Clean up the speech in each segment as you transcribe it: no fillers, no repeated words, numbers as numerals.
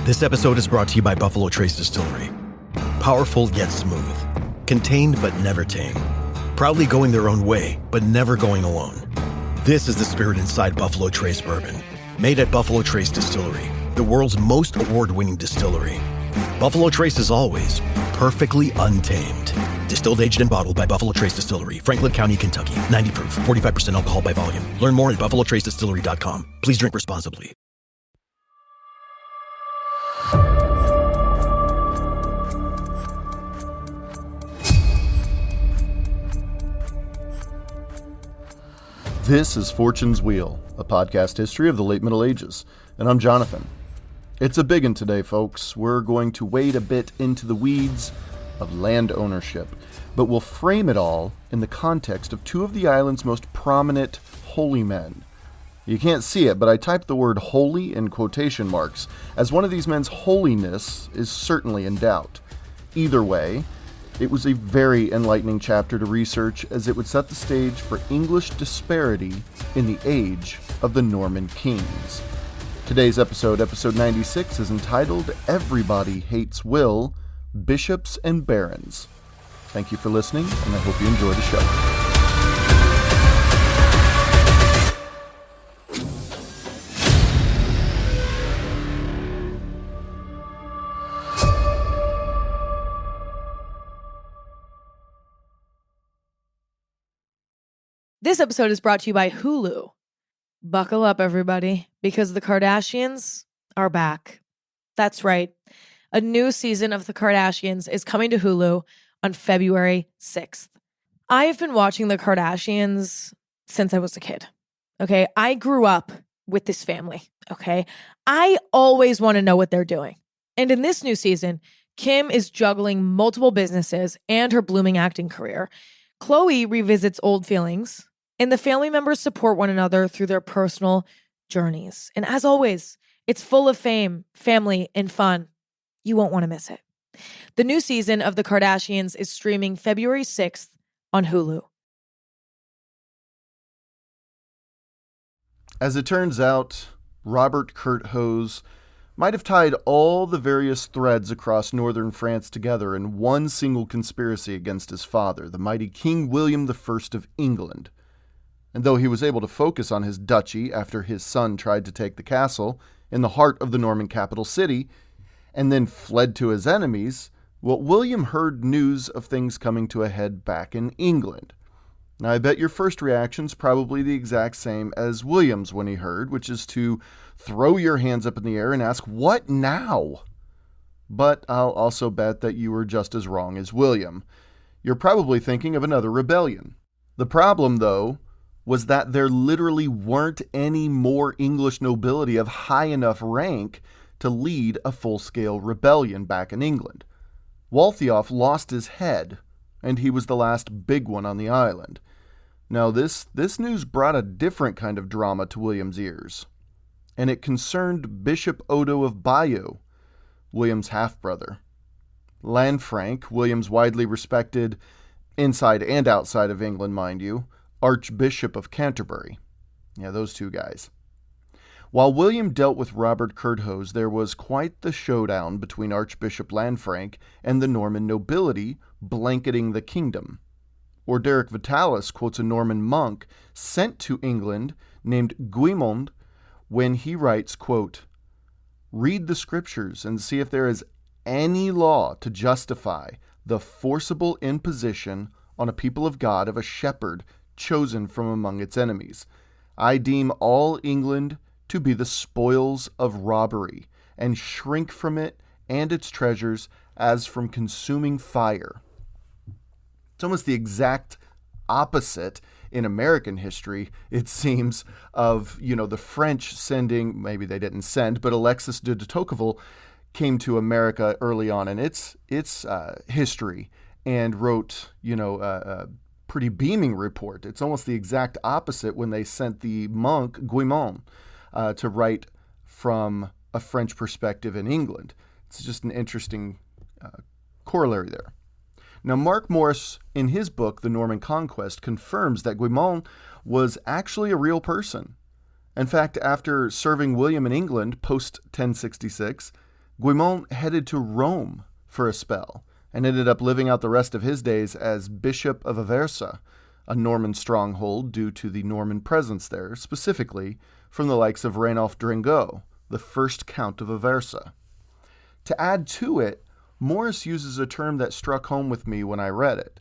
This episode is brought to you by Buffalo Trace Distillery. Powerful yet smooth. Contained but never tame. Proudly going their own way, but never going alone. This is the spirit inside Buffalo Trace Bourbon. Made at Buffalo Trace Distillery, the world's most award-winning distillery. Buffalo Trace is always perfectly untamed. Distilled, aged, and bottled by Buffalo Trace Distillery, Franklin County, Kentucky. 90 proof, 45% alcohol by volume. Learn more at buffalotracedistillery.com. Please drink responsibly. This is Fortune's Wheel, a podcast history of the late Middle Ages, and I'm Jonathan. It's a big one today, folks. We're going to wade a bit into the weeds of land ownership, but we'll frame it all in the context of two of the island's most prominent holy men. You can't see it, but I typed the word holy in quotation marks, as one of these men's holiness is certainly in doubt. Either way, it was a very enlightening chapter to research, as it would set the stage for English disparity in the age of the Norman kings. Today's episode 96, is entitled Everybody Hates Will, Bishops and Barons. Thank you for listening, and I hope you enjoy the show. This episode is brought to you by Hulu. Buckle up, everybody, because the Kardashians are back. That's right. A new season of The Kardashians is coming to Hulu on February 6th. I have been watching The Kardashians since I was a kid. Okay, I grew up with this family. Okay, I always want to know what they're doing. And in this new season, Kim is juggling multiple businesses and her blooming acting career. Khloe revisits old feelings, and the family members support one another through their personal journeys. And as always, it's full of fame, family, and fun. You won't want to miss it. The new season of The Kardashians is streaming February 6th on Hulu. As it turns out, Robert Curthose might have tied all the various threads across northern France together in one single conspiracy against his father, the mighty King William I of England. And though he was able to focus on his duchy after his son tried to take the castle in the heart of the Norman capital city, and then fled to his enemies, well, William heard news of things coming to a head back in England. Now, I bet your first reaction's probably the exact same as William's when he heard, which is to throw your hands up in the air and ask, what now? But I'll also bet that you were just as wrong as William. You're probably thinking of another rebellion. The problem, though, was that there literally weren't any more English nobility of high enough rank to lead a full-scale rebellion back in England. Waltheof lost his head, and he was the last big one on the island. Now, this news brought a different kind of drama to William's ears, and it concerned Bishop Odo of Bayeux, William's half-brother. Lanfranc, William's widely respected, inside and outside of England, mind you, Archbishop of Canterbury. Yeah, those two guys. While William dealt with Robert Curthose, there was quite the showdown between Archbishop Lanfranc and the Norman nobility blanketing the kingdom. Orderic Vitalis quotes a Norman monk sent to England named Guimond when he writes, quote, "Read the scriptures and see if there is any law to justify the forcible imposition on a people of God of a shepherd chosen from among its enemies. I deem all England to be the spoils of robbery, and shrink from it and its treasures as from consuming fire." It's almost the exact opposite in American history, it seems, of, the French sending, maybe they didn't send, but Alexis de Tocqueville came to America early on in its history and wrote, a pretty beaming report. It's almost the exact opposite when they sent the monk Guimond to write from a French perspective in England. It's just an interesting corollary there. Now, Mark Morris, in his book, The Norman Conquest, confirms that Guimond was actually a real person. In fact, after serving William in England post-1066, Guimont headed to Rome for a spell and ended up living out the rest of his days as Bishop of Aversa, a Norman stronghold due to the Norman presence there, specifically from the likes of Rainulf Drengot, the first Count of Aversa. To add to it, Morris uses a term that struck home with me when I read it.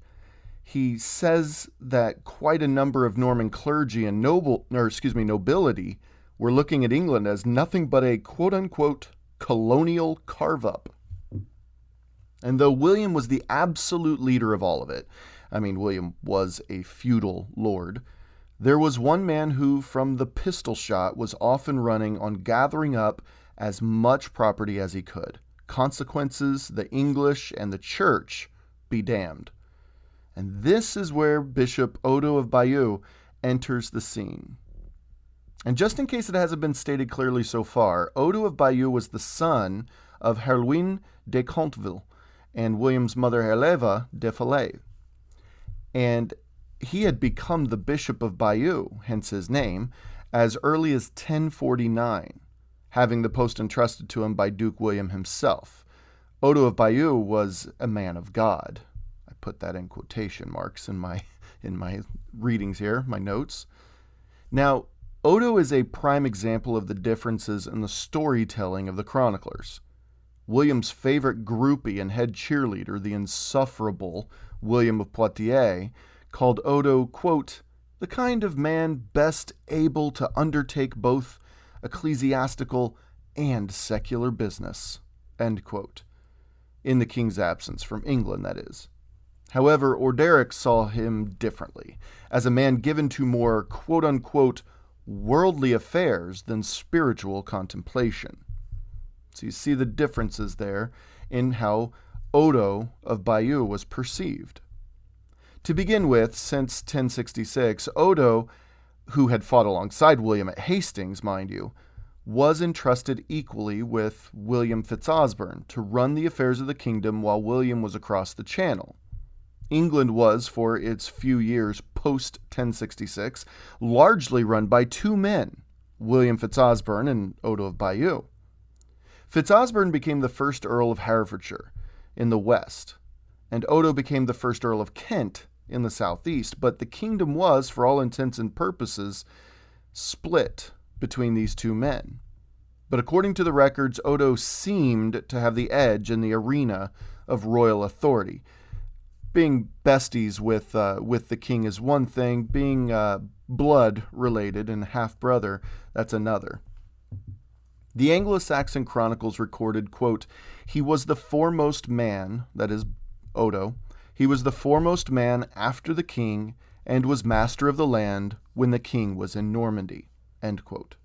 He says that quite a number of Norman clergy and nobility were looking at England as nothing but a quote-unquote colonial carve-up. And though William was the absolute leader of all of it, William was a feudal lord, there was one man who, from the pistol shot, was often running on gathering up as much property as he could. Consequences, the English and the church be damned. And this is where Bishop Odo of Bayeux enters the scene. And just in case it hasn't been stated clearly so far, Odo of Bayeux was the son of Herluin de Conteville and William's mother Herleva de Falais. And he had become the Bishop of Bayeux, hence his name, as early as 1049, having the post entrusted to him by Duke William himself. Odo of Bayeux was a man of God. I put that in quotation marks in my readings here, my notes. Now, Odo is a prime example of the differences in the storytelling of the chroniclers. William's favorite groupie and head cheerleader, the insufferable William of Poitiers, called Odo, quote, the kind of man best able to undertake both ecclesiastical and secular business, end quote. In the king's absence, from England, that is. However, Orderic saw him differently, as a man given to more quote-unquote worldly affairs than spiritual contemplation. So you see the differences there in how Odo of Bayeux was perceived. To begin with, since 1066, Odo, who had fought alongside William at Hastings, mind you, was entrusted equally with William Fitzosborne to run the affairs of the kingdom while William was across the Channel. England was, for its few years post-1066, largely run by two men, William Fitzosborne and Odo of Bayeux. Fitzosborne became the first Earl of Herefordshire in the west, and Odo became the first Earl of Kent in the southeast, but the kingdom was, for all intents and purposes, split between these two men. But according to the records, Odo seemed to have the edge in the arena of royal authority. Being besties with the king is one thing, being blood-related and half-brother, that's another. The Anglo-Saxon chronicles recorded, quote, he was the foremost man, that is, Odo, he was the foremost man after the king, and was master of the land when the king was in Normandy, end quote.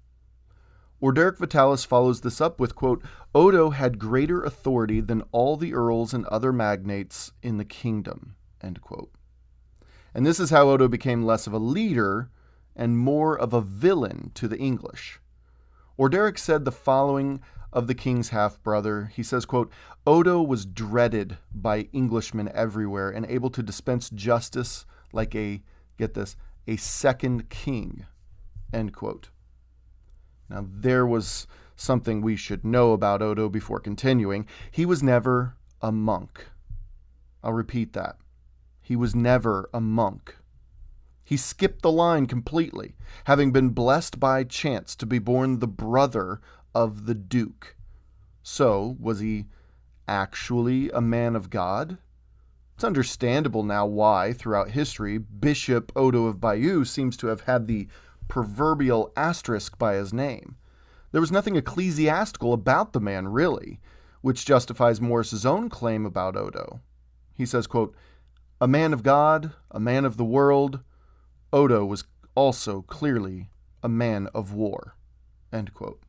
Orderic Vitalis follows this up with, quote, Odo had greater authority than all the earls and other magnates in the kingdom, end quote. And this is how Odo became less of a leader and more of a villain to the English. Orderic said the following of the king's half-brother. He says, quote, Odo was dreaded by Englishmen everywhere and able to dispense justice like a second king, end quote. Now, there was something we should know about Odo before continuing. He was never a monk. I'll repeat that. He was never a monk. He skipped the line completely, having been blessed by chance to be born the brother of the Duke. So, was he actually a man of God? It's understandable now why, throughout history, Bishop Odo of Bayeux seems to have had the proverbial asterisk by his name. There was nothing ecclesiastical about the man, really, which justifies Morris's own claim about Odo. He says, quote, a man of God, a man of the world, Odo was also clearly a man of war, end quote.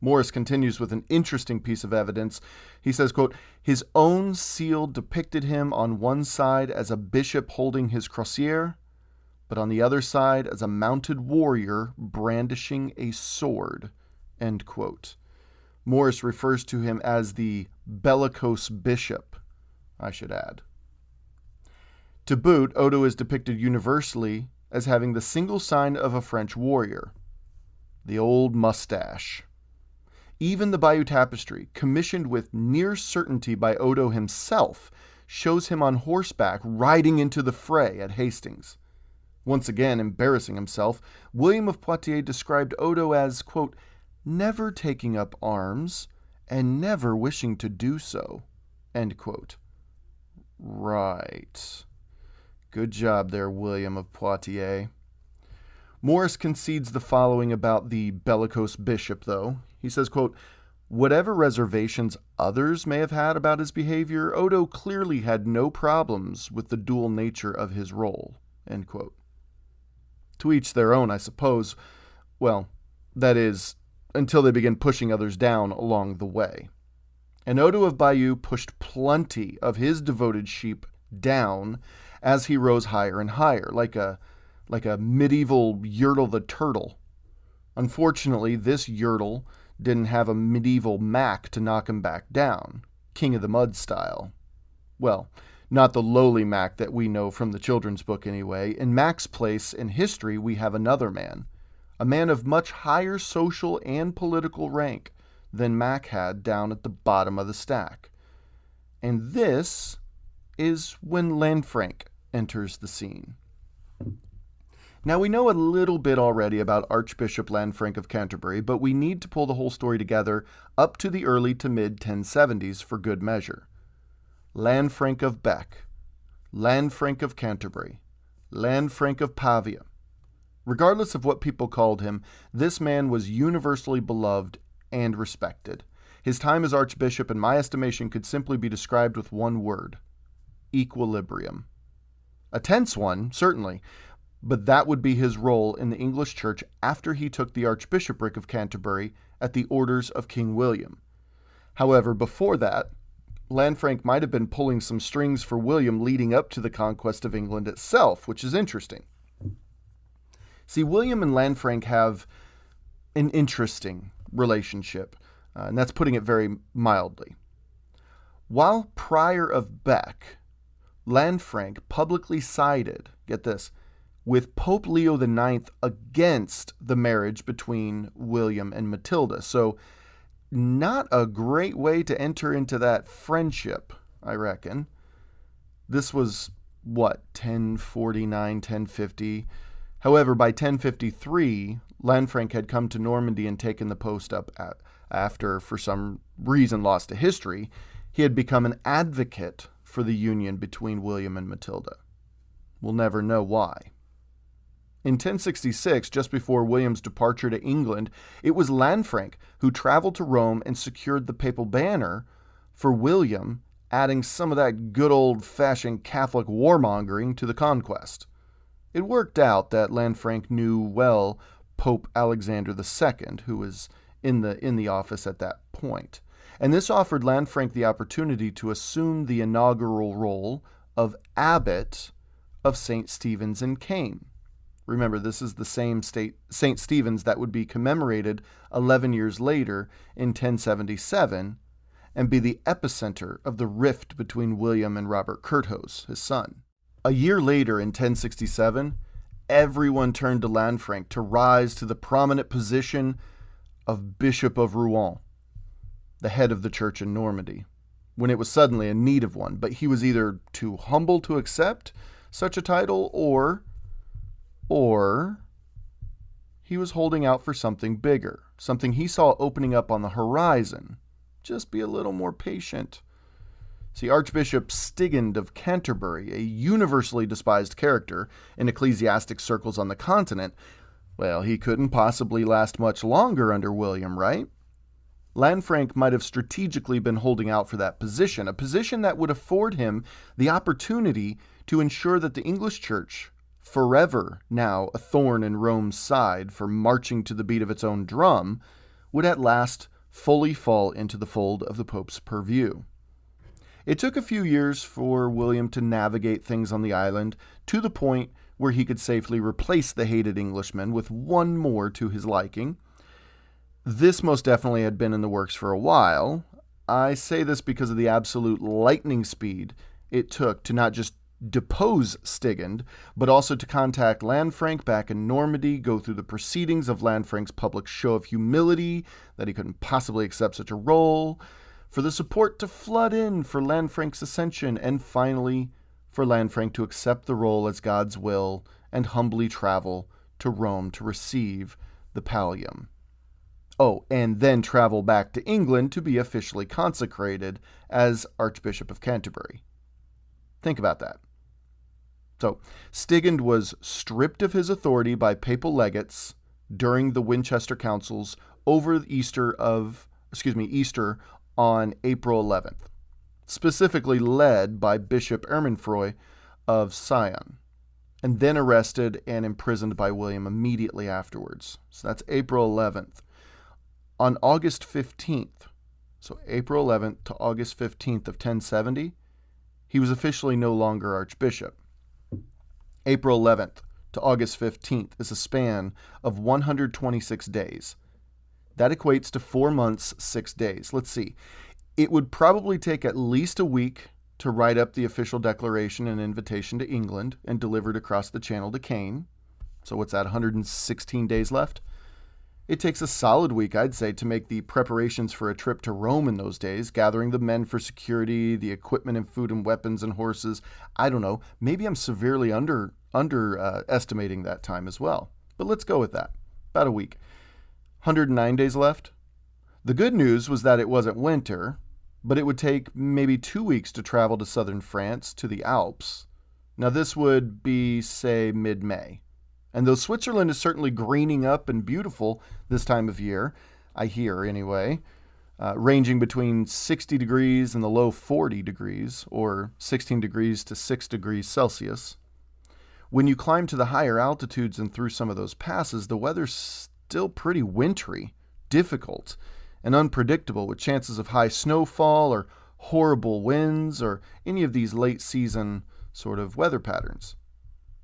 Morris continues with an interesting piece of evidence. He says, quote, his own seal depicted him on one side as a bishop holding his crosier, but on the other side as a mounted warrior brandishing a sword, end quote. Morris refers to him as the bellicose bishop, I should add. To boot, Odo is depicted universally as having the single sign of a French warrior, the old mustache. Even the Bayeux Tapestry, commissioned with near certainty by Odo himself, shows him on horseback riding into the fray at Hastings. Once again, embarrassing himself, William of Poitiers described Odo as, quote, never taking up arms and never wishing to do so, end quote. Right. Good job there, William of Poitiers. Morris concedes the following about the bellicose bishop, though. He says, quote, whatever reservations others may have had about his behavior, Odo clearly had no problems with the dual nature of his role, end quote. To each their own, I suppose. Well, that is, until they begin pushing others down along the way. And Odo of Bayeux pushed plenty of his devoted sheep down as he rose higher and higher, like a medieval Yertle the Turtle. Unfortunately, this Yertle didn't have a medieval Mac to knock him back down, King of the Mud style. Well, not the lowly Mac that we know from the children's book anyway. In Mac's place in history, we have another man, a man of much higher social and political rank than Mac had down at the bottom of the stack. And this is when Lanfranc enters the scene. Now, we know a little bit already about Archbishop Lanfranc of Canterbury, but we need to pull the whole story together up to the early to mid-1070s for good measure. Lanfranc of Bec, Lanfranc of Canterbury, Lanfranc of Pavia. Regardless of what people called him, this man was universally beloved and respected. His time as archbishop, in my estimation, could simply be described with one word: equilibrium. A tense one, certainly, but that would be his role in the English church after he took the Archbishopric of Canterbury at the orders of King William. However, before that, Lanfranc might have been pulling some strings for William leading up to the conquest of England itself, which is interesting. See, William and Lanfranc have an interesting relationship, and that's putting it very mildly. While prior of Bec, Lanfranc publicly sided, get this, with Pope Leo IX against the marriage between William and Matilda. So not a great way to enter into that friendship, I reckon. This was, 1049, 1050. However, by 1053, Lanfranc had come to Normandy and taken the post up after, for some reason lost to history, he had become an advocate for the union between William and Matilda. We'll never know why. In 1066, just before William's departure to England, it was Lanfranc who traveled to Rome and secured the papal banner for William, adding some of that good old-fashioned Catholic warmongering to the conquest. It worked out that Lanfranc knew well Pope Alexander II, who was in the office at that point, and this offered Lanfranc the opportunity to assume the inaugural role of abbot of St. Stephen's in Caen. Remember, this is the same St. Stephen's that would be commemorated 11 years later in 1077 and be the epicenter of the rift between William and Robert Curthose, his son. A year later, in 1067, everyone turned to Lanfranc to rise to the prominent position of Bishop of Rouen, the head of the church in Normandy, when it was suddenly in need of one. But he was either too humble to accept such a title, or he was holding out for something bigger, something he saw opening up on the horizon. Just be a little more patient. See, Archbishop Stigand of Canterbury, a universally despised character in ecclesiastic circles on the continent, well, he couldn't possibly last much longer under William, right? Lanfranc might have strategically been holding out for that position, a position that would afford him the opportunity to ensure that the English church, forever now a thorn in Rome's side for marching to the beat of its own drum, would at last fully fall into the fold of the Pope's purview. It took a few years for William to navigate things on the island to the point where he could safely replace the hated Englishman with one more to his liking. This most definitely had been in the works for a while. I say this because of the absolute lightning speed it took to not just depose Stigand, but also to contact Lanfranc back in Normandy, go through the proceedings of Lanfranc's public show of humility, that he couldn't possibly accept such a role, for the support to flood in for Lanfranc's ascension, and finally, for Lanfranc to accept the role as God's will and humbly travel to Rome to receive the pallium. Oh, and then travel back to England to be officially consecrated as Archbishop of Canterbury. Think about that. So, Stigand was stripped of his authority by papal legates during the Winchester Councils over Easter on April 11th, specifically led by Bishop Ermenfroy of Sion, and then arrested and imprisoned by William immediately afterwards. So that's April 11th. On August 15th, so April 11th to August 15th of 1070, he was officially no longer archbishop. April 11th to August 15th is a span of 126 days. That equates to 4 months, 6 days. Let's see. It would probably take at least a week to write up the official declaration and invitation to England and deliver it across the Channel to Caen. So what's that, 116 days left? It takes a solid week, I'd say, to make the preparations for a trip to Rome in those days, gathering the men for security, the equipment and food and weapons and horses. I don't know. Maybe I'm severely underestimating that time as well. But let's go with that. About a week. 109 days left. The good news was that it wasn't winter, but it would take maybe 2 weeks to travel to southern France, to the Alps. Now this would be, say, mid-May. And though Switzerland is certainly greening up and beautiful this time of year, I hear anyway, ranging between 60 degrees and the low 40 degrees, or 16 degrees to 6 degrees Celsius. When you climb to the higher altitudes and through some of those passes, the weather's still pretty wintry, difficult, and unpredictable, with chances of high snowfall or horrible winds or any of these late season sort of weather patterns.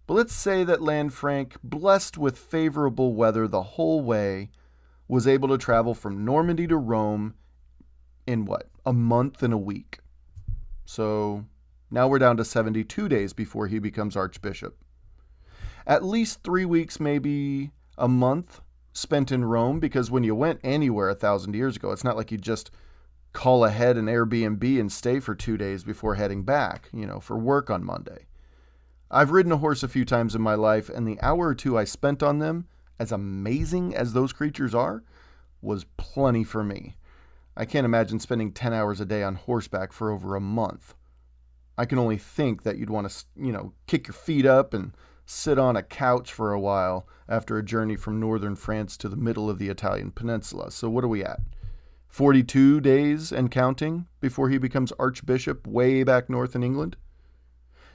But let's say that Lanfranc, blessed with favorable weather the whole way, was able to travel from Normandy to Rome in a month and a week. So now we're down to 72 days before he becomes archbishop. At least 3 weeks, maybe a month spent in Rome, because when you went anywhere 1,000 years ago, it's not like you just call ahead an Airbnb and stay for 2 days before heading back, for work on Monday. I've ridden a horse a few times in my life, and the hour or two I spent on them, as amazing as those creatures are, was plenty for me. I can't imagine spending 10 hours a day on horseback for over a month. I can only think that you'd want to, kick your feet up and sit on a couch for a while after a journey from northern France to the middle of the Italian peninsula. So what are we at? 42 days and counting before he becomes archbishop way back north in England?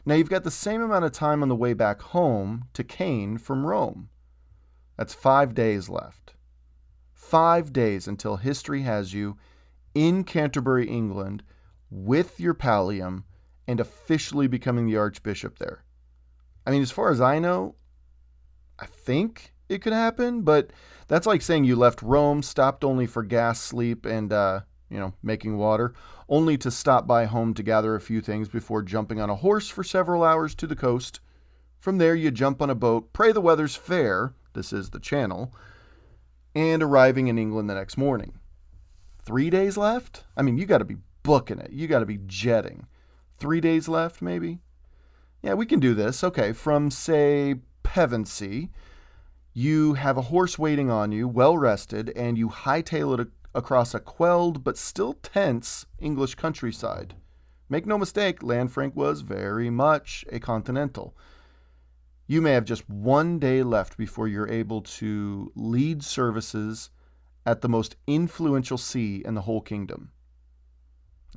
Now you've got the same amount of time on the way back home to Caen from Rome. That's 5 days left. 5 days until history has you in Canterbury, England, with your pallium and officially becoming the archbishop there. I mean, as far as I know, I think it could happen, but that's like saying you left Rome, stopped only for gas, sleep, and, making water, only to stop by home to gather a few things before jumping on a horse for several hours to the coast. From there, you jump on a boat, pray the weather's fair, this is the Channel, and arriving in England the next morning. 3 days left? I mean, you got to be booking it. You got to be jetting. 3 days left, maybe? Yeah, we can do this. Okay, from, say, Pevensey, you have a horse waiting on you, well rested, and you hightail it across a quelled but still tense English countryside. Make no mistake, Lanfranc was very much a continental. You may have just 1 day left before you're able to lead services at the most influential see in the whole kingdom.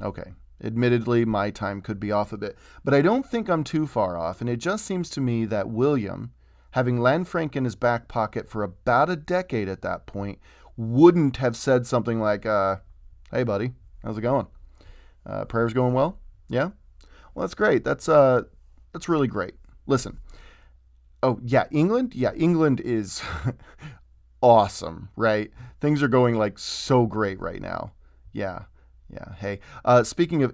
Okay, admittedly, my time could be off a bit, but I don't think I'm too far off, and it just seems to me that William, having Lanfranc in his back pocket for about a decade at that point, wouldn't have said something like, hey buddy, how's it going? Prayers going well? Yeah? Well, that's great. That's really great. Listen. Oh, yeah, England? Yeah, England is awesome, right? Things are going so great right now. Yeah. Hey, speaking of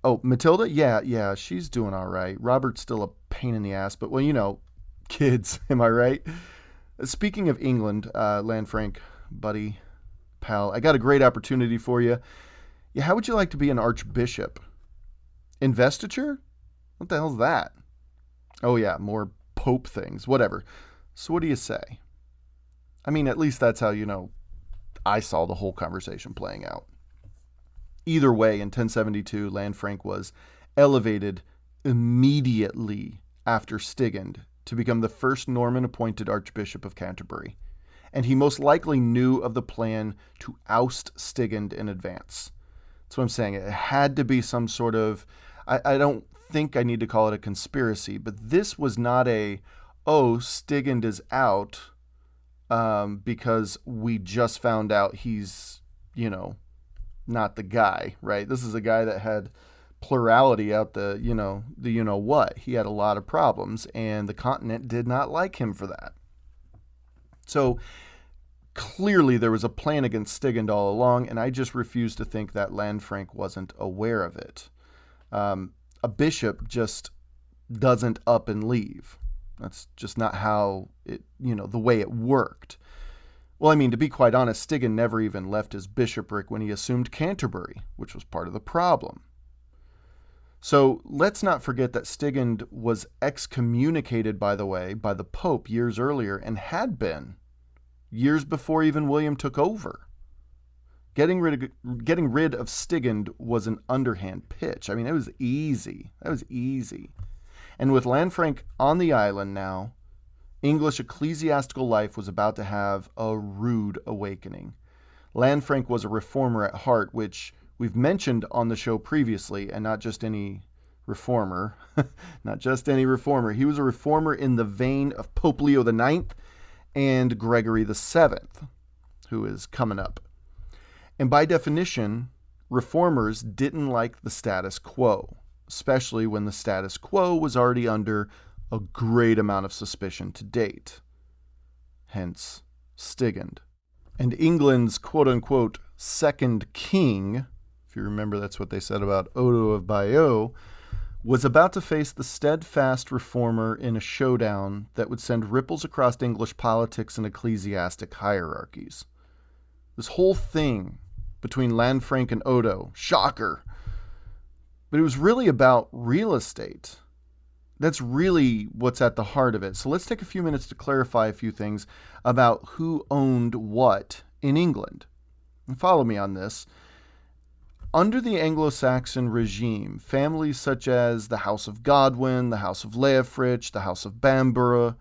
Oh, Matilda? Yeah, she's doing all right. Robert's still a pain in the ass, but, well, kids, am I right? Speaking of England, Lanfranc, buddy, pal, I got a great opportunity for you. Yeah, how would you like to be an archbishop? Investiture? What the hell's that? Oh, yeah, more pope things, whatever. So what do you say? I mean, at least that's how, I saw the whole conversation playing out. Either way, in 1072, Lanfranc was elevated immediately after Stigand to become the first Norman-appointed Archbishop of Canterbury, and he most likely knew of the plan to oust Stigand in advance. That's what I'm saying. It had to be some sort of, I don't think I need to call it a conspiracy, but this was not Stigand is out because we just found out he's, not the guy, right? This is a guy that had plurality out the what. He had a lot of problems, and the continent did not like him for that. So clearly there was a plan against Stigand all along, and I just refuse to think that Lanfranc wasn't aware of it. A bishop just doesn't up and leave. That's just not how it, the way it worked. Well, I mean, to be quite honest, Stigand never even left his bishopric when he assumed Canterbury, which was part of the problem. So let's not forget that Stigand was excommunicated, by the way, by the Pope years earlier, and had been years before even William took over. Getting rid of Stigand was an underhand pitch. I mean, it was easy. That was easy. And with Lanfranc on the island now, English ecclesiastical life was about to have a rude awakening. Lanfranc was a reformer at heart, which we've mentioned on the show previously, and not just any reformer. Not just any reformer. He was a reformer in the vein of Pope Leo IX and Gregory VII, who is coming up. And by definition, reformers didn't like the status quo, especially when the status quo was already under a great amount of suspicion to date. Hence, Stigand. And England's quote-unquote second king, if you remember that's what they said about Odo of Bayeux, was about to face the steadfast reformer in a showdown that would send ripples across English politics and ecclesiastic hierarchies. This whole thing between Lanfranc and Odo, shocker. But it was really about real estate. That's really what's at the heart of it. So let's take a few minutes to clarify a few things about who owned what in England. And follow me on this. Under the Anglo-Saxon regime, families such as the House of Godwin, the House of Leofrich, the House of Bamborough,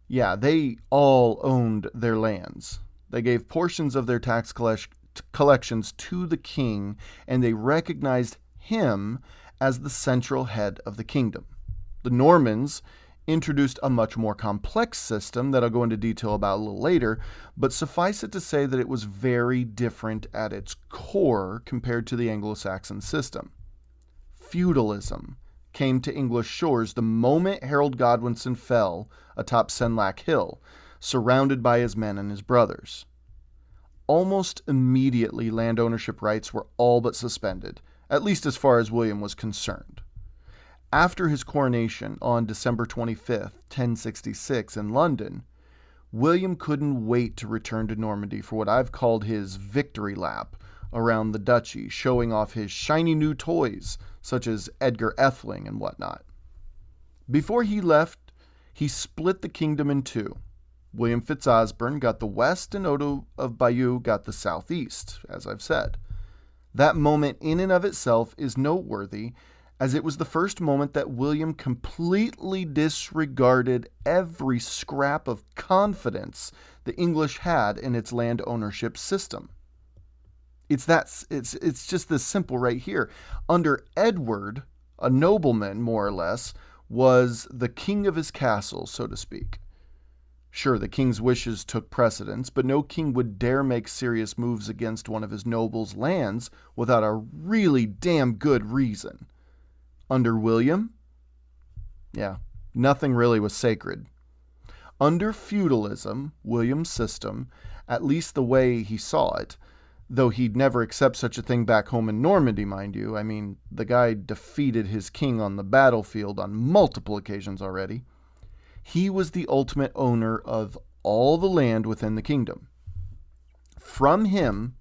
they all owned their lands. They gave portions of their tax collections to the king, and they recognized him as the central head of the kingdom. The Normans introduced a much more complex system that I'll go into detail about a little later, but suffice it to say that it was very different at its core compared to the Anglo-Saxon system. Feudalism came to English shores the moment Harold Godwinson fell atop Senlac Hill, surrounded by his men and his brothers. Almost immediately, land ownership rights were all but suspended, at least as far as William was concerned. After his coronation on December 25th, 1066 in London, William couldn't wait to return to Normandy for what I've called his victory lap around the duchy, showing off his shiny new toys, such as Edgar Atheling and whatnot. Before he left, he split the kingdom in two. William Fitzosborne got the west and Odo of Bayeux got the southeast, as I've said. That moment in and of itself is noteworthy, as it was the first moment that William completely disregarded every scrap of confidence the English had in its land ownership system. It's just this simple right here. Under Edward, a nobleman, more or less, was the king of his castle, so to speak. Sure, the king's wishes took precedence, but no king would dare make serious moves against one of his nobles' lands without a really damn good reason. Under William, nothing really was sacred. Under feudalism, William's system, at least the way he saw it, though he'd never accept such a thing back home in Normandy, mind you. I mean, the guy defeated his king on the battlefield on multiple occasions already. He was the ultimate owner of all the land within the kingdom. From him,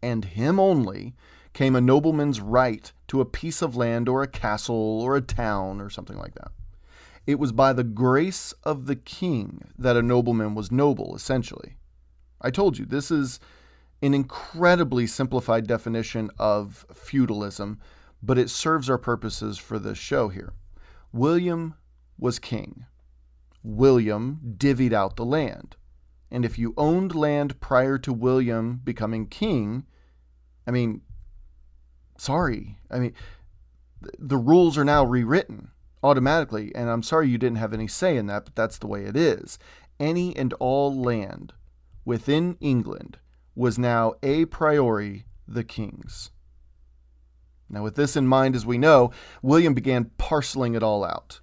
and him only, came a nobleman's right to a piece of land or a castle or a town or something like that. It was by the grace of the king that a nobleman was noble, essentially. I told you, this is an incredibly simplified definition of feudalism, but it serves our purposes for this show here. William was king. William divvied out the land. And if you owned land prior to William becoming king, the rules are now rewritten automatically. And I'm sorry you didn't have any say in that, but that's the way it is. Any and all land within England was now a priori the king's. Now, with this in mind, as we know, William began parceling it all out.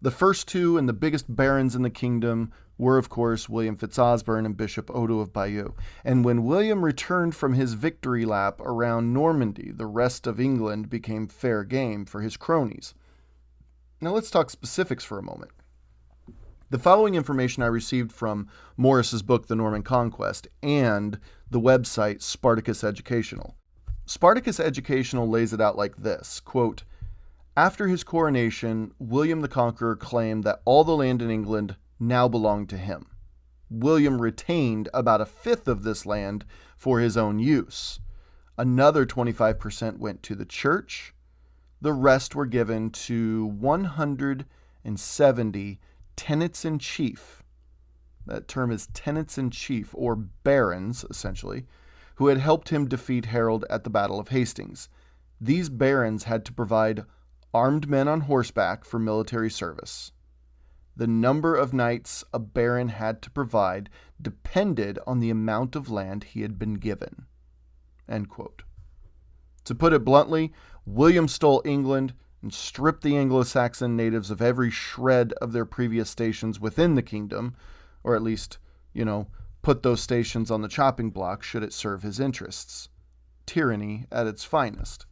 The first two and the biggest barons in the kingdom were, of course, William Fitzosborne and Bishop Odo of Bayeux. And when William returned from his victory lap around Normandy, the rest of England became fair game for his cronies. Now let's talk specifics for a moment. The following information I received from Morris's book, The Norman Conquest, and the website Spartacus Educational. Spartacus Educational lays it out like this, quote, "After his coronation, William the Conqueror claimed that all the land in England now belonged to him. William retained about a fifth of this land for his own use. Another 25% went to the church. The rest were given to 170 tenants-in-chief. That term is tenants-in-chief, or barons, essentially, who had helped him defeat Harold at the Battle of Hastings. These barons had to provide armed men on horseback for military service. The number of knights a baron had to provide depended on the amount of land he had been given." End quote. To put it bluntly, William stole England and stripped the Anglo-Saxon natives of every shred of their previous stations within the kingdom, or at least, put those stations on the chopping block should it serve his interests. Tyranny at its finest.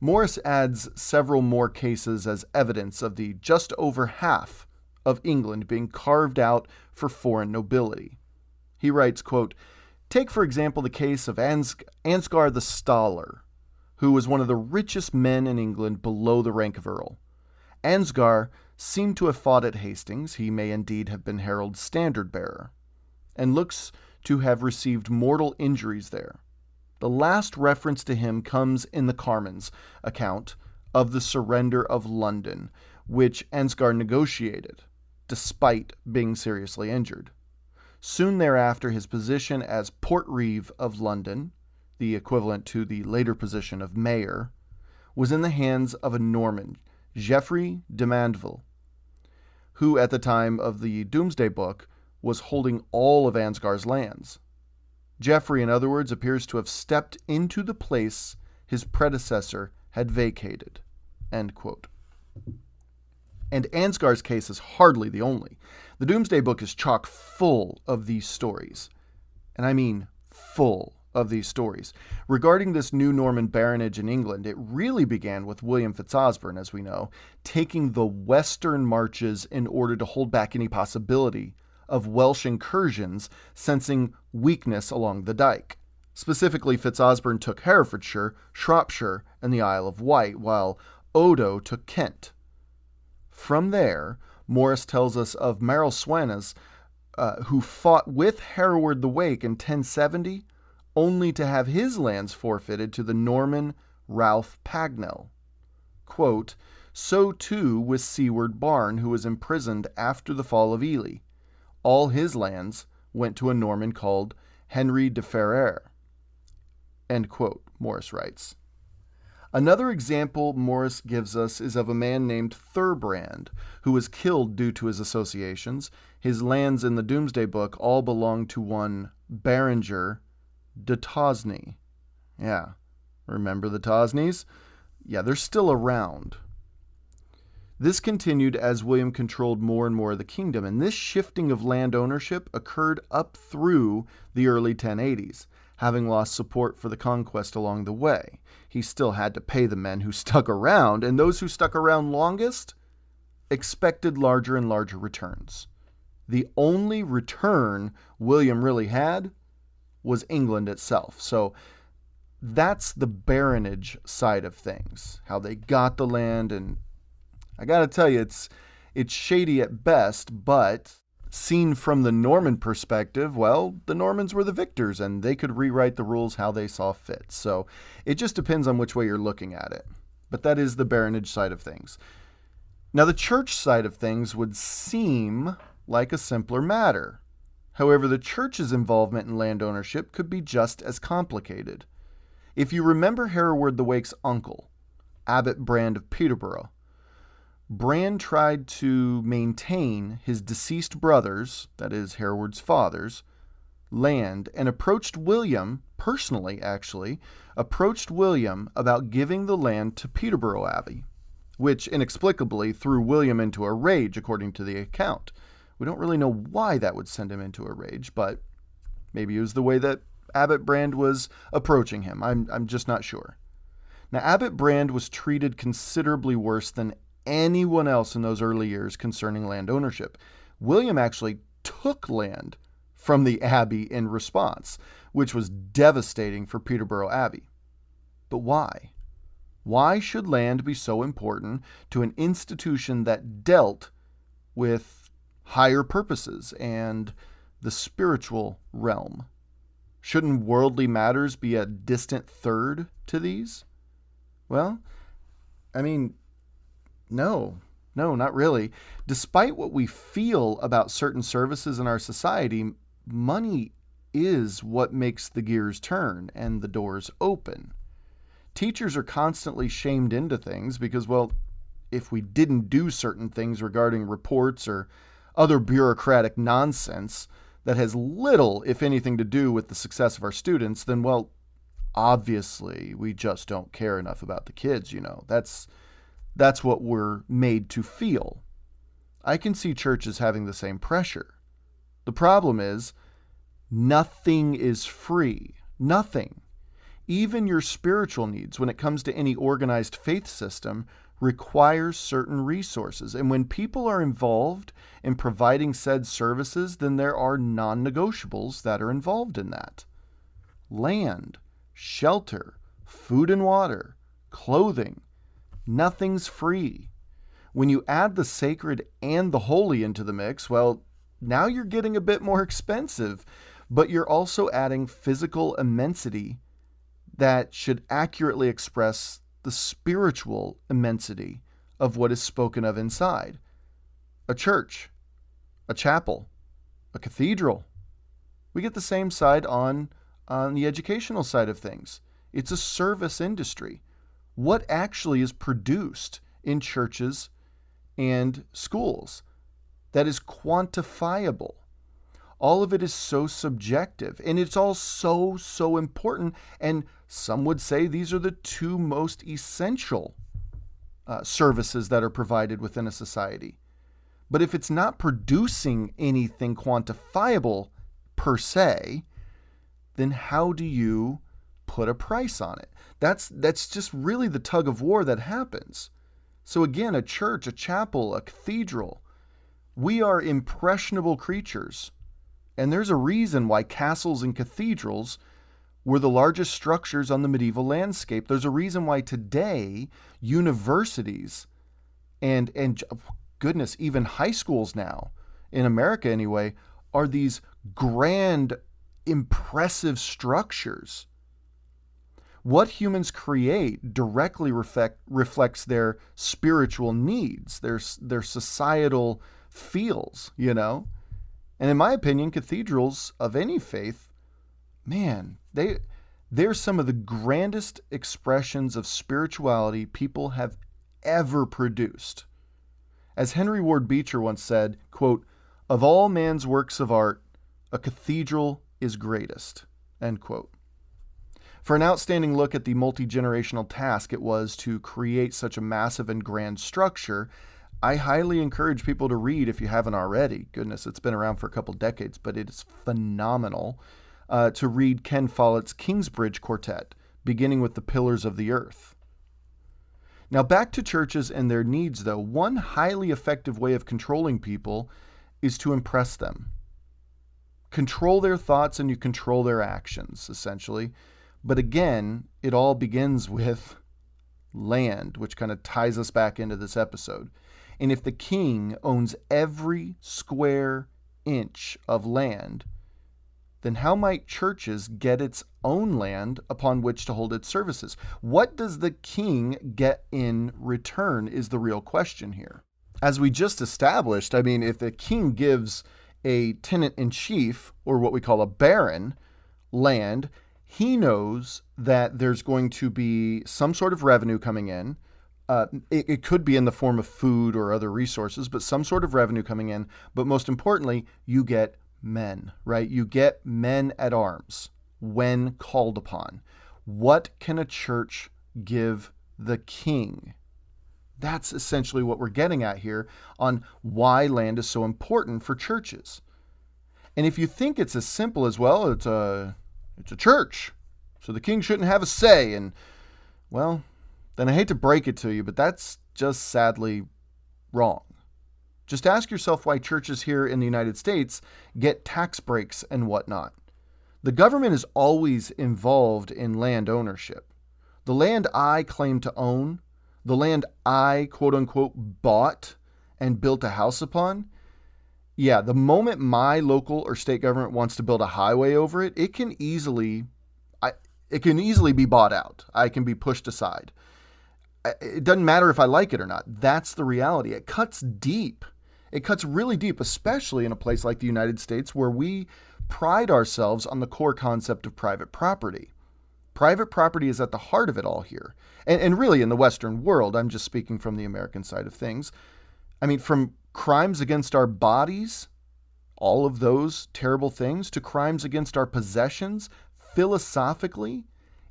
Morris adds several more cases as evidence of the just over half of England being carved out for foreign nobility. He writes, quote, "Take, for example, the case of Ansgar the Staller, who was one of the richest men in England below the rank of earl. Ansgar seemed to have fought at Hastings. He may indeed have been Harold's standard-bearer, and looks to have received mortal injuries there. The last reference to him comes in the Carman's account of the surrender of London, which Ansgar negotiated, despite being seriously injured. Soon thereafter, his position as Portreeve of London, the equivalent to the later position of mayor, was in the hands of a Norman, Geoffrey de Mandeville, who at the time of the Doomsday Book was holding all of Ansgar's lands. Geoffrey, in other words, appears to have stepped into the place his predecessor had vacated." End quote. And Ansgar's case is hardly the only. The Doomsday Book is chock full of these stories. And I mean full of these stories. Regarding this new Norman baronage in England, it really began with William Fitzosborne, as we know, taking the western marches in order to hold back any possibility of Welsh incursions, sensing weakness along the dike. Specifically, Fitzosborne took Herefordshire, Shropshire, and the Isle of Wight, while Odo took Kent. From there, Morris tells us of Merrill Swanas, who fought with Hereward the Wake in 1070, only to have his lands forfeited to the Norman Ralph Pagnell. Quote, "So too was Seward Barn, who was imprisoned after the fall of Ely. All his lands went to a Norman called Henry de Ferrer." End quote, Morris writes. Another example Morris gives us is of a man named Thurbrand, who was killed due to his associations. His lands in the Doomsday Book all belonged to one Berenger de Tosney. Yeah, remember the Tosneys? Yeah, they're still around. This continued as William controlled more and more of the kingdom, and this shifting of land ownership occurred up through the early 1080s. having lost support for the conquest along the way. He still had to pay the men who stuck around, and those who stuck around longest expected larger and larger returns. The only return William really had was England itself. So that's the baronage side of things, how they got the land. And I got to tell you, it's shady at best, but seen from the Norman perspective, well, the Normans were the victors and they could rewrite the rules how they saw fit. So it just depends on which way you're looking at it. But that is the baronage side of things. Now, the church side of things would seem like a simpler matter. However, the church's involvement in land ownership could be just as complicated. If you remember Hereward the Wake's uncle, Abbot Brand of Peterborough, Brand tried to maintain his deceased brothers', that is, Hereward's father's, land and approached William, personally actually, approached William about giving the land to Peterborough Abbey, which inexplicably threw William into a rage according to the account. We don't really know why that would send him into a rage, but maybe it was the way that Abbot Brand was approaching him. I'm just not sure. Now, Abbot Brand was treated considerably worse than anyone else in those early years concerning land ownership. William actually took land from the abbey in response, which was devastating for Peterborough Abbey. But why? Why should land be so important to an institution that dealt with higher purposes and the spiritual realm? Shouldn't worldly matters be a distant third to these? Well, I mean, no, not really. Despite what we feel about certain services in our society, money is what makes the gears turn and the doors open. Teachers are constantly shamed into things because, well, if we didn't do certain things regarding reports or other bureaucratic nonsense that has little, if anything, to do with the success of our students, then, well, obviously we just don't care enough about the kids, you know. That's what we're made to feel. I can see churches having the same pressure. The problem is, nothing is free. Nothing. Even your spiritual needs, when it comes to any organized faith system, requires certain resources. And when people are involved in providing said services, then there are non-negotiables that are involved in that. Land, shelter, food and water, clothing. Nothing's free. When you add the sacred and the holy into the mix, well, now you're getting a bit more expensive, but you're also adding physical immensity that should accurately express the spiritual immensity of what is spoken of inside. A church, a chapel, a cathedral. We get the same side on the educational side of things. It's a service industry. What actually is produced in churches and schools that is quantifiable? All of it is so subjective, and it's all so important, and some would say these are the two most essential services that are provided within a society. But if it's not producing anything quantifiable per se, then how do you put a price on it? That's just really the tug of war that happens. So again, a church, a chapel, a cathedral, we are impressionable creatures. And there's a reason why castles and cathedrals were the largest structures on the medieval landscape. There's a reason why today universities and goodness, even high schools now, in America anyway, are these grand, impressive structures. What humans create directly reflects their spiritual needs, their societal feels, you know? And in my opinion, cathedrals of any faith, man, they're some of the grandest expressions of spirituality people have ever produced. As Henry Ward Beecher once said, quote, "Of all man's works of art, a cathedral is greatest," end quote. For an outstanding look at the multi-generational task it was to create such a massive and grand structure, I highly encourage people to read if you haven't already. Goodness, it's been around for a couple decades, but it is phenomenal. to read Ken Follett's Kingsbridge Quartet, beginning with the Pillars of the Earth. Now back to churches and their needs, though. One highly effective way of controlling people is to impress them. Control their thoughts and you control their actions, essentially. But again, it all begins with land, which kind of ties us back into this episode. And if the king owns every square inch of land, then how might churches get its own land upon which to hold its services? What does the king get in return is the real question here. As we just established, I mean, if the king gives a tenant-in-chief, or what we call a baron, land, he knows that there's going to be some sort of revenue coming in. It could be in the form of food or other resources, but some sort of revenue coming in. But most importantly, you get men, right? You get men at arms when called upon. What can a church give the king? That's essentially what we're getting at here on why land is so important for churches. And if you think it's as simple as, well, it's a church, so the king shouldn't have a say, and, well, then I hate to break it to you, but that's just sadly wrong. Just ask yourself why churches here in the United States get tax breaks and whatnot. The government is always involved in land ownership. The land I claim to own, the land I, quote unquote, bought and built a house upon, yeah, the moment my local or state government wants to build a highway over it, it can easily be bought out. I can be pushed aside. It doesn't matter if I like it or not. That's the reality. It cuts deep. It cuts really deep, especially in a place like the United States where we pride ourselves on the core concept of private property. Private property is at the heart of it all here. And really in the Western world, I'm just speaking from the American side of things. I mean, from crimes against our bodies, all of those terrible things, to crimes against our possessions, philosophically,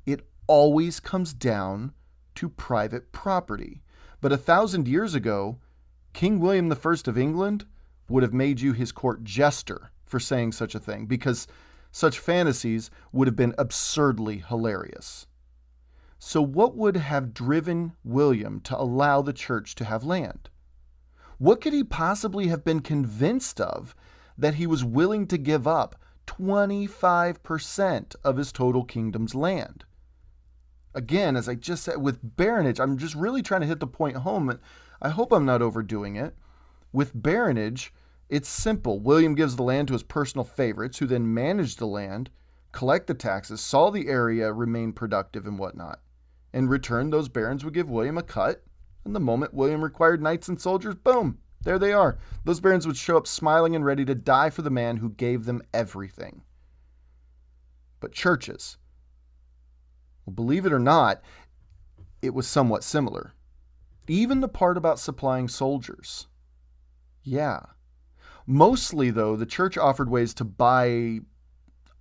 it always comes down to private property. But 1,000 years ago, King William I of England would have made you his court jester for saying such a thing, because such fantasies would have been absurdly hilarious. So what would have driven William to allow the church to have land? What could he possibly have been convinced of that he was willing to give up 25% of his total kingdom's land? Again, as I just said, with baronage, I'm just really trying to hit the point home, and I hope I'm not overdoing it. With baronage, it's simple. William gives the land to his personal favorites, who then manage the land, collect the taxes, saw the area remain productive and whatnot. In return, those barons would give William a cut, and the moment William required knights and soldiers, boom, there they are. Those barons would show up smiling and ready to die for the man who gave them everything. But churches, well, believe it or not, it was somewhat similar. Even the part about supplying soldiers. Yeah. Mostly, though, the church offered ways to buy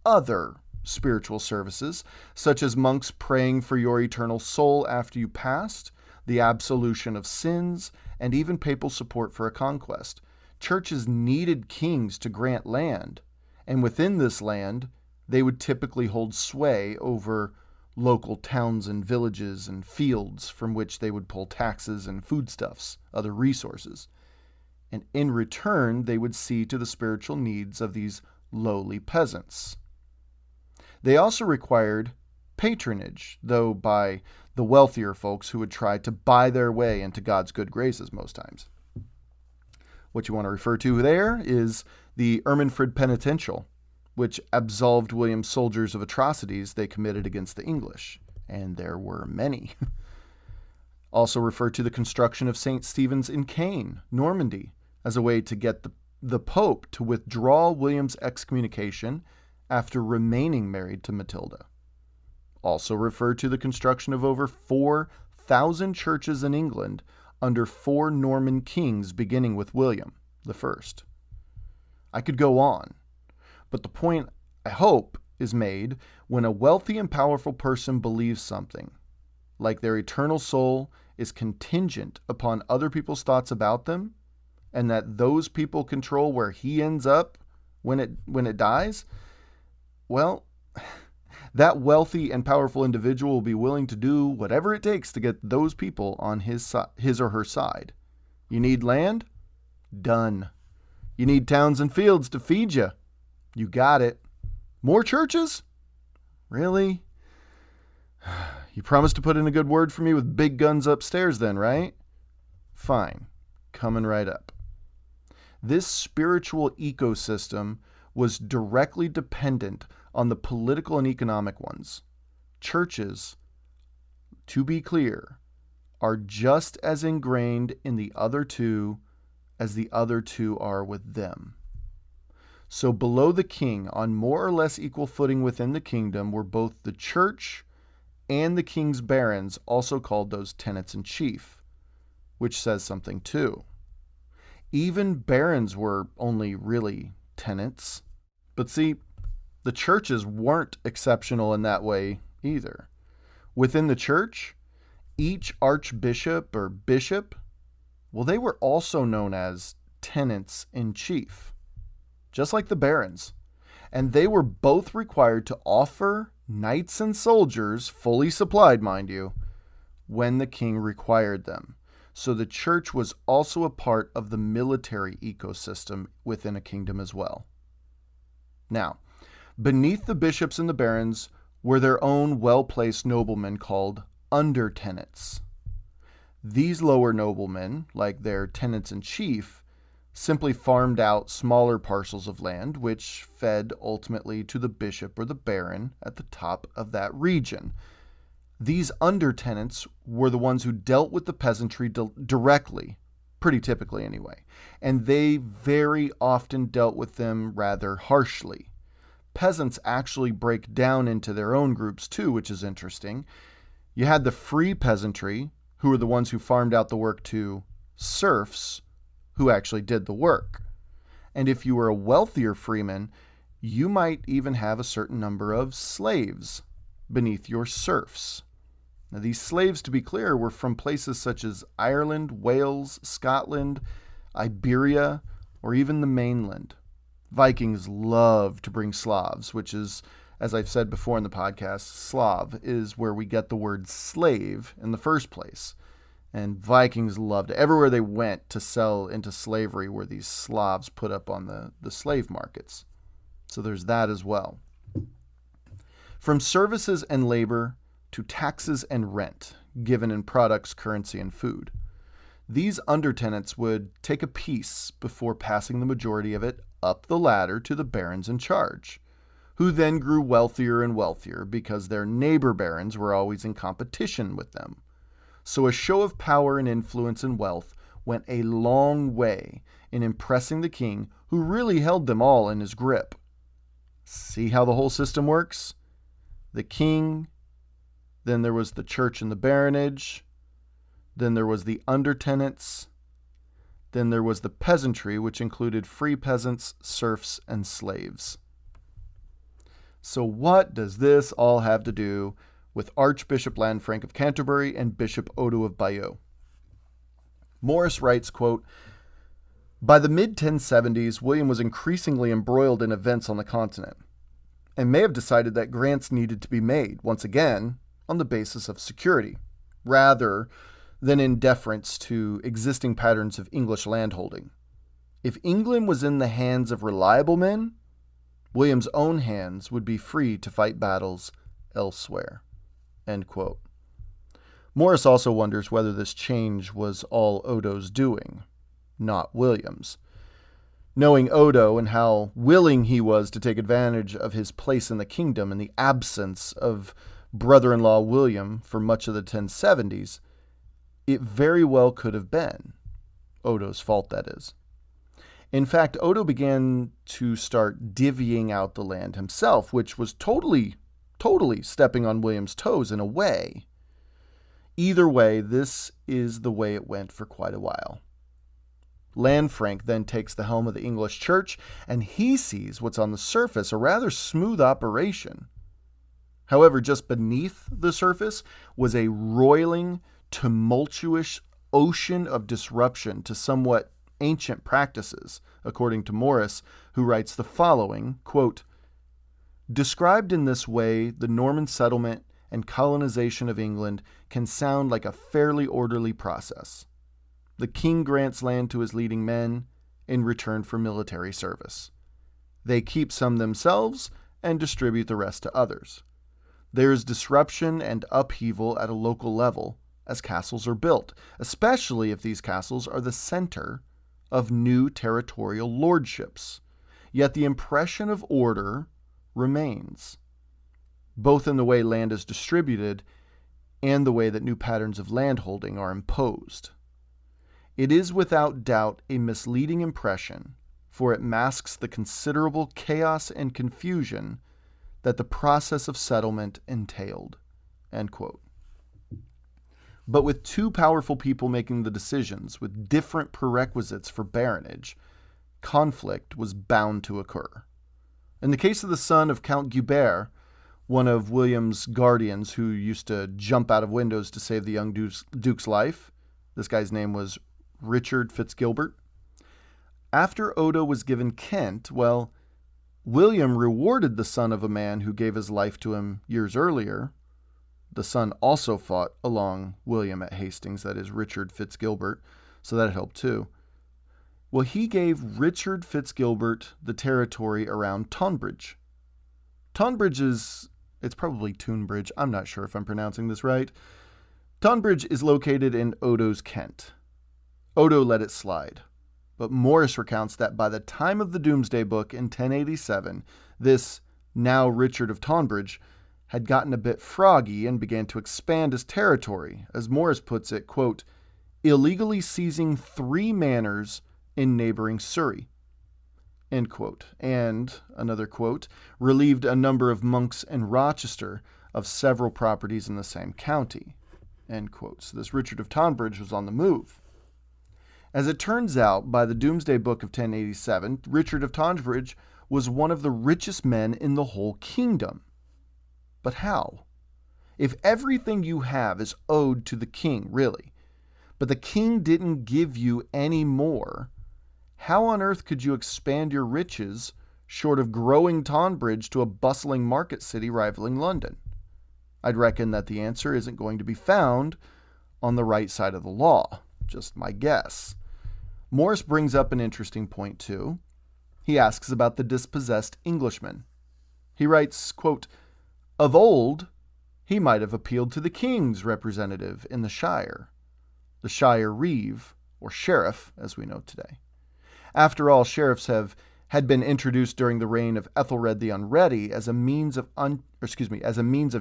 other spiritual services, such as monks praying for your eternal soul after you passed, the absolution of sins, and even papal support for a conquest. Churches needed kings to grant land, and within this land, they would typically hold sway over local towns and villages and fields from which they would pull taxes and foodstuffs, other resources. And in return, they would see to the spiritual needs of these lowly peasants. They also required patronage, though by the wealthier folks who would try to buy their way into God's good graces most times. What you want to refer to there is the Ermenfrid Penitential, which absolved William's soldiers of atrocities they committed against the English, and there were many. Also referred to the construction of St. Stephen's in Caen, Normandy, as a way to get the Pope to withdraw William's excommunication after remaining married to Matilda. Also referred to the construction of over 4,000 churches in England under 4 Norman kings beginning with William I. I could go on, but the point, I hope, is made when a wealthy and powerful person believes something, like their eternal soul is contingent upon other people's thoughts about them, and that those people control where he ends up when it dies, well, that wealthy and powerful individual will be willing to do whatever it takes to get those people on his or her side. You need land? Done. You need towns and fields to feed you? You got it. More churches? Really? You promised to put in a good word for me with big guns upstairs then, right? Fine. Coming right up. This spiritual ecosystem was directly dependent on the political and economic ones. Churches, to be clear, are just as ingrained in the other two as the other two are with them. So below the king, on more or less equal footing within the kingdom, were both the church and the king's barons, also called those tenants-in-chief, which says something too. Even barons were only really tenants. But see, the churches weren't exceptional in that way either. Within the church, each archbishop or bishop, well, they were also known as tenants-in-chief, just like the barons. And they were both required to offer knights and soldiers, fully supplied, mind you, when the king required them. So the church was also a part of the military ecosystem within a kingdom as well. Now, beneath the bishops and the barons were their own well-placed noblemen called under-tenants. These lower noblemen, like their tenants-in-chief, simply farmed out smaller parcels of land, which fed ultimately to the bishop or the baron at the top of that region. These under-tenants were the ones who dealt with the peasantry directly, pretty typically anyway, and they very often dealt with them rather harshly. Peasants actually break down into their own groups too, which is interesting. You had the free peasantry, who were the ones who farmed out the work to serfs, who actually did the work. And if you were a wealthier freeman, you might even have a certain number of slaves beneath your serfs. Now, these slaves, to be clear, were from places such as Ireland, Wales, Scotland, Iberia, or even the mainland. Vikings loved to bring Slavs, which is, as I've said before in the podcast, Slav is where we get the word slave in the first place. And Vikings loved it. Everywhere they went to sell into slavery were these Slavs put up on the slave markets. So there's that as well. From services and labor to taxes and rent, given in products, currency, and food, these undertenants would take a piece before passing the majority of it up the ladder to the barons in charge, who then grew wealthier and wealthier because their neighbor barons were always in competition with them. So a show of power and influence and wealth went a long way in impressing the king, who really held them all in his grip. See how the whole system works? The king, then there was the church and the baronage, then there was the undertenants, then there was the peasantry, which included free peasants, serfs, and slaves. So what does this all have to do with Archbishop Lanfranc of Canterbury and Bishop Odo of Bayeux? Morris writes, quote, "By the mid-1070s, William was increasingly embroiled in events on the continent, and may have decided that grants needed to be made, once again, on the basis of security, rather than in deference to existing patterns of English landholding. If England was in the hands of reliable men, William's own hands would be free to fight battles elsewhere." End quote. Morris also wonders whether this change was all Odo's doing, not William's. Knowing Odo and how willing he was to take advantage of his place in the kingdom in the absence of brother-in-law William for much of the 1070s, it very well could have been Odo's fault, that is. In fact, Odo began to start divvying out the land himself, which was totally stepping on William's toes in a way. Either way, this is the way it went for quite a while. Lanfranc then takes the helm of the English church, and he sees what's on the surface a rather smooth operation. However, just beneath the surface was a roiling, tumultuous ocean of disruption to somewhat ancient practices, according to Morris, who writes the following, quote, Described in this way, the Norman settlement and colonization of England can sound like a fairly orderly process. The king grants land to his leading men in return for military service. They keep some themselves and distribute the rest to others. There is disruption and upheaval at a local level as castles are built, especially if these castles are the center of new territorial lordships. Yet the impression of order remains, both in the way land is distributed and the way that new patterns of landholding are imposed. It is without doubt a misleading impression, for it masks the considerable chaos and confusion that the process of settlement entailed." End quote. But with two powerful people making the decisions with different prerequisites for baronage, conflict was bound to occur. In the case of the son of Count Guibert, one of William's guardians who used to jump out of windows to save the young Duke's life, this guy's name was Richard Fitzgilbert. After Odo was given Kent, well, William rewarded the son of a man who gave his life to him years earlier. The son also fought along William at Hastings, that is Richard Fitzgilbert, so that helped too. Well, he gave Richard Fitzgilbert the territory around Tonbridge. Tonbridge it's probably Tunbridge, I'm not sure if I'm pronouncing this right. Tonbridge is located in Odo's Kent. Odo let it slide, but Morris recounts that by the time of the Domesday Book in 1087, this now Richard of Tonbridge had gotten a bit froggy and began to expand his territory, as Morris puts it, quote, illegally seizing 3 manors in neighboring Surrey, end quote, and, another quote, relieved a number of monks in Rochester of several properties in the same county, end quote. So this Richard of Tonbridge was on the move. As it turns out, by the Domesday Book of 1087, Richard of Tonbridge was one of the richest men in the whole kingdom. But how? If everything you have is owed to the king, really, but the king didn't give you any more, how on earth could you expand your riches short of growing Tonbridge to a bustling market city rivaling London? I'd reckon that the answer isn't going to be found on the right side of the law. Just my guess. Morris brings up an interesting point, too. He asks about the dispossessed Englishman. He writes, quote, of old, he might have appealed to the king's representative in the shire reeve, or sheriff, as we know today. After all, sheriffs had been introduced during the reign of Ethelred the Unready as a means of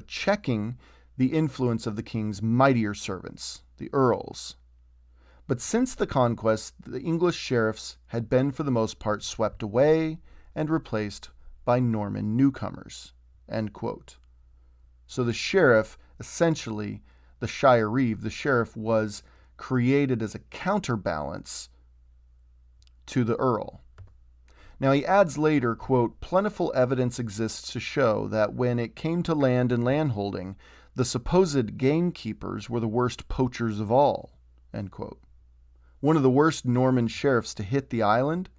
checking the influence of the king's mightier servants, the earls. But since the conquest, the English sheriffs had been for the most part swept away and replaced by Norman newcomers, end quote. So the sheriff, essentially the shire reeve, the sheriff was created as a counterbalance to the earl. Now he adds later, quote, plentiful evidence exists to show that when it came to land and landholding, the supposed gamekeepers were the worst poachers of all, end quote. One of the worst Norman sheriffs to hit the island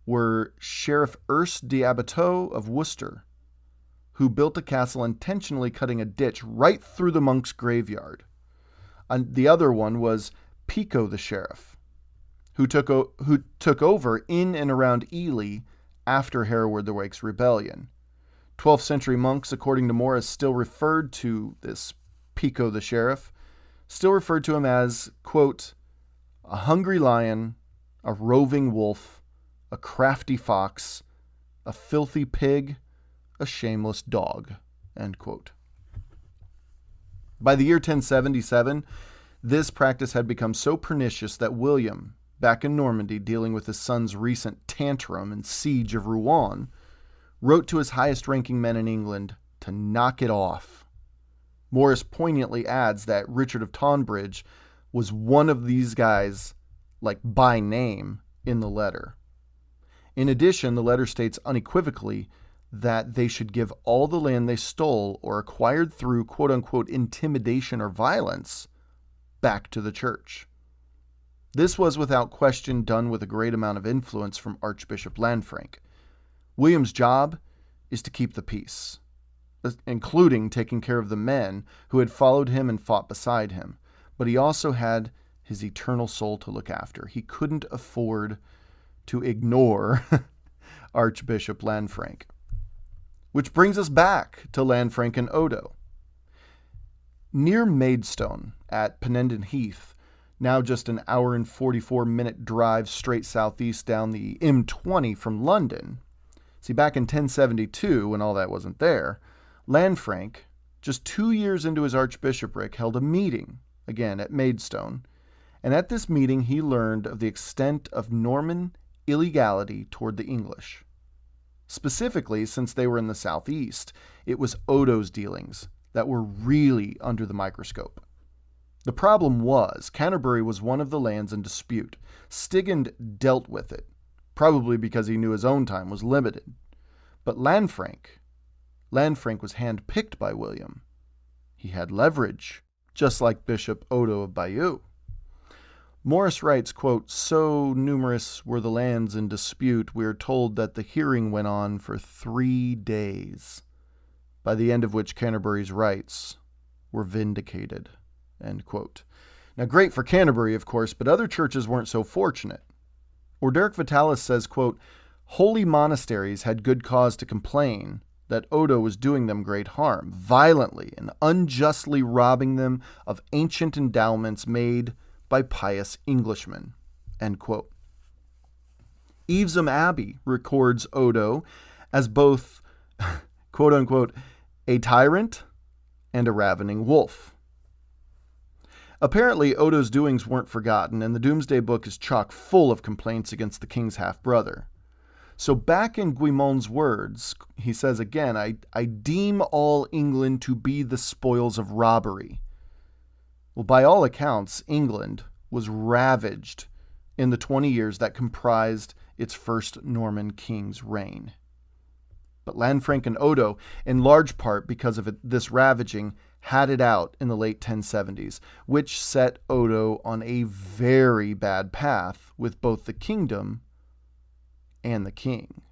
were Sheriff Urs de Abateau of Worcester, who built a castle intentionally cutting a ditch right through the monk's graveyard. And the other one was Pico the sheriff, who took over in and around Ely after Hereward the Wake's rebellion. 12th century monks, according to Morris, still referred to this Pico the sheriff, still referred to him as, quote, a hungry lion, a roving wolf, a crafty fox, a filthy pig, a shameless dog, end quote. By the year 1077, this practice had become so pernicious that William, back in Normandy dealing with his son's recent tantrum and siege of Rouen, wrote to his highest-ranking men in England to knock it off. Morris poignantly adds that Richard of Tonbridge was one of these guys, like by name, in the letter. In addition, the letter states unequivocally that they should give all the land they stole or acquired through quote-unquote intimidation or violence back to the church. This was without question done with a great amount of influence from Archbishop Lanfranc. William's job is to keep the peace, including taking care of the men who had followed him and fought beside him. But he also had his eternal soul to look after. He couldn't afford to ignore Archbishop Lanfranc. Which brings us back to Lanfranc and Odo. Near Maidstone at Pennenden Heath, now just an hour and 44-minute drive straight southeast down the M20 from London. See, back in 1072, when all that wasn't there, Lanfranc, just 2 years into his archbishopric, held a meeting, again at Maidstone, and at this meeting he learned of the extent of Norman illegality toward the English. Specifically, since they were in the southeast, it was Odo's dealings that were really under the microscope. The problem was, Canterbury was one of the lands in dispute. Stigand dealt with it, probably because he knew his own time was limited. But Lanfranc was handpicked by William. He had leverage, just like Bishop Odo of Bayeux. Morris writes, quote, "So numerous were the lands in dispute, we are told that the hearing went on for 3 days, by the end of which Canterbury's rights were vindicated." End quote. Now, great for Canterbury, of course, but other churches weren't so fortunate. Orderic Vitalis says, quote, "Holy monasteries had good cause to complain that Odo was doing them great harm, violently and unjustly robbing them of ancient endowments made by pious Englishmen." End quote. Evesham Abbey records Odo as both, quote unquote, a tyrant and a ravening wolf. Apparently, Odo's doings weren't forgotten, and the Doomsday Book is chock full of complaints against the king's half-brother. So back in Guimon's words, he says again, I deem all England to be the spoils of robbery. Well, by all accounts, England was ravaged in the 20 years that comprised its first Norman king's reign. But Lanfranc and Odo, in large part because of this ravaging, had it out in the late 1070s, which set Odo on a very bad path with both the kingdom and the king.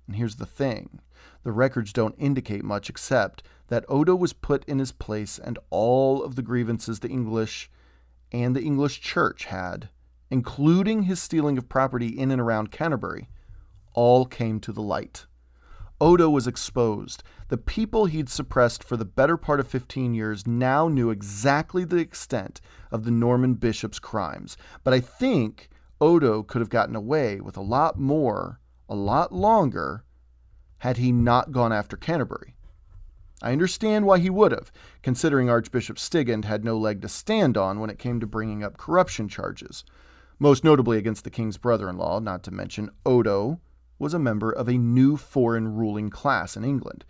And here's the thing. The records don't indicate much except that Odo was put in his place, and all of the grievances the English and the English church had, including his stealing of property in and around Canterbury, all came to the light. Odo was exposed. The people he'd suppressed for the better part of 15 years now knew exactly the extent of the Norman bishop's crimes. But I think Odo could have gotten away with a lot more, a lot longer, had he not gone after Canterbury. I understand why he would have, considering Archbishop Stigand had no leg to stand on when it came to bringing up corruption charges, most notably against the king's brother-in-law, not to mention Odo was a member of a new foreign ruling class in England.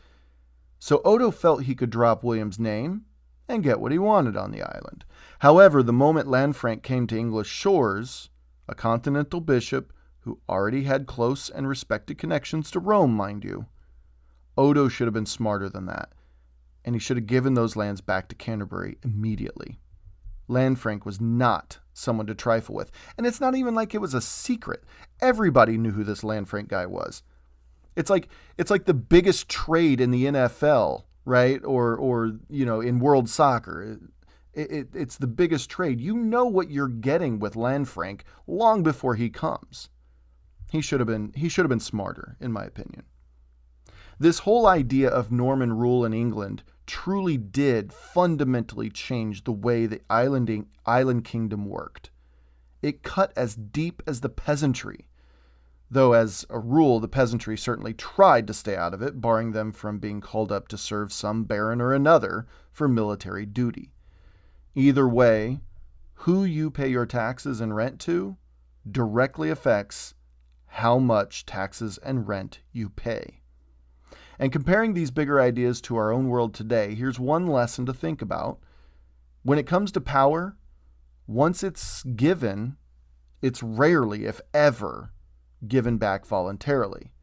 So Odo felt he could drop William's name and get what he wanted on the island. However, the moment Lanfranc came to English shores, a continental bishop who already had close and respected connections to Rome, mind you, Odo should have been smarter than that, and he should have given those lands back to Canterbury immediately. Lanfranc was not someone to trifle with, and it's not even like it was a secret. Everybody knew who this Lanfranc guy was. It's like the biggest trade in the NFL, right? Or in world soccer. It's the biggest trade. You know what you're getting with Lanfranc long before he comes. He should have been smarter, in my opinion. This whole idea of Norman rule in England truly did fundamentally change the way the island kingdom worked. It cut as deep as the peasantry, though as a rule the peasantry certainly tried to stay out of it, barring them from being called up to serve some baron or another for military duty. Either way, who you pay your taxes and rent to directly affects how much taxes and rent you pay. And comparing these bigger ideas to our own world today, here's one lesson to think about. When it comes to power, once it's given, it's rarely, if ever, given back voluntarily.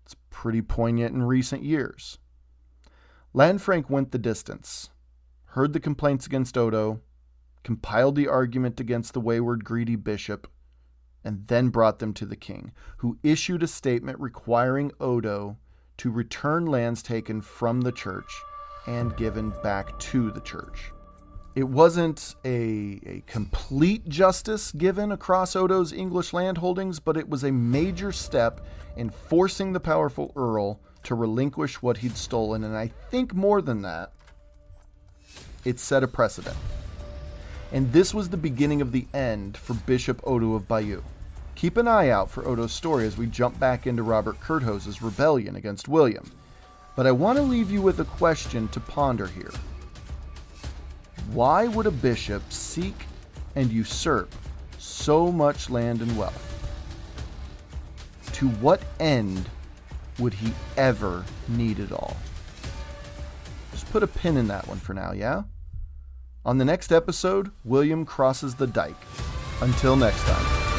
It's pretty poignant in recent years. Lanfranc went the distance, heard the complaints against Odo, compiled the argument against the wayward, greedy bishop, and then brought them to the king, who issued a statement requiring Odo to return lands taken from the church and given back to the church. It wasn't a complete justice given across Odo's English land holdings, but it was a major step in forcing the powerful Earl to relinquish what he'd stolen, and I think more than that, it set a precedent. And this was the beginning of the end for Bishop Odo of Bayeux. Keep an eye out for Odo's story as we jump back into Robert Curthose's rebellion against William. But I want to leave you with a question to ponder here. Why would a bishop seek and usurp so much land and wealth? To what end would he ever need it all? Just put a pin in that one for now, yeah? On the next episode, William crosses the dike. Until next time.